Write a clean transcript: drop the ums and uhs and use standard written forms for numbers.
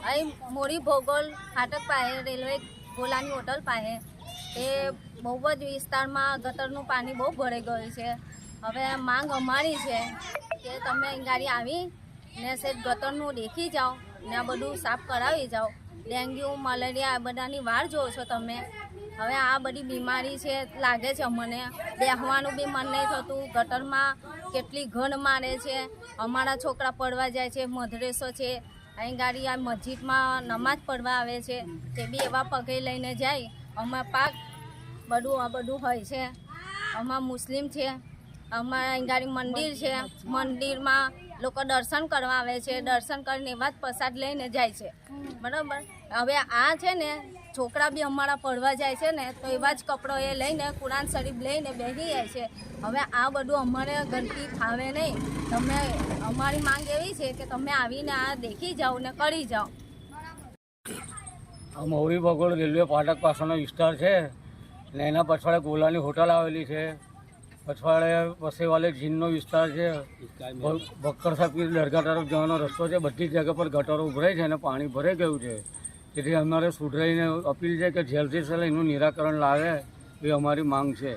અહીં મોરી ભોગોલ ફાટક પાસે રેલવે ગોલાની હોટલ પાસે એ બહુ જ વિસ્તારમાં ગટરનું પાણી બહુ ભરાઈ ગયું છે. હવે માંગ અમારી છે કે તમે અહીં ગાડી આવી ને સેજ ગટરનું દેખી જાઓ ને આ બધું સાફ કરાવી જાઓ. ડેન્ગ્યુ મલેરિયા આ બધાની વાર જોવો છો તમે. હવે આ બધી બીમારી છે લાગે છે અમને. બેસવાનું બી મન નહીં થતું. ગટરમાં કેટલી ઘણ મારે છે. અમારા છોકરા પડવા જાય છે. મધરેસો છે અહીં ગાડી આ મસ્જિદમાં નમાજ પડવા આવે છે તે બી એવા પગે લઈને જાય. અમાર પાક આ બધું હોય છે. અમાર મુસ્લિમ છે. અમારા અહીં ગાડી મંદિર છે. મંદિરમાં લોકો દર્શન કરવા આવે છે. દર્શન કરીને એવા જ પ્રસાદ લઈને જાય છે. બરાબર. હવે આ છે ને છોકરા બી અમારા પડવા જાય છે ને તો એવા જ કપડો એ લઈને કુરાન શરીફ લઈને બેસી જાય છે. હવે આ બધું અમારે ગંદકી ફાવે નહીં. તમે અમારી માંગ એવી છે કે તમે આવીને આ દેખી જાઓ ને કરી જાઓ. આ મોરી ભગોળ રેલવે ફાટક પાસેનો વિસ્તાર છે ને એના પછવાડે ગોલાની હોટલ આવેલી છે. પછવાડે વસેવાલે જીનનો વિસ્તાર છે. ભક્કર સાહેબ દરગાહ તરફ જવાનો રસ્તો છે. બધી જ જગ્યા પર ગટરો ઉભરાય છે અને પાણી ભરાઈ ગયું છે. તેથી અમારે સુધરાઈને અપીલ છે કે જલ્દીથી એનું નિરાકરણ લાવે એ અમારી માંગ છે.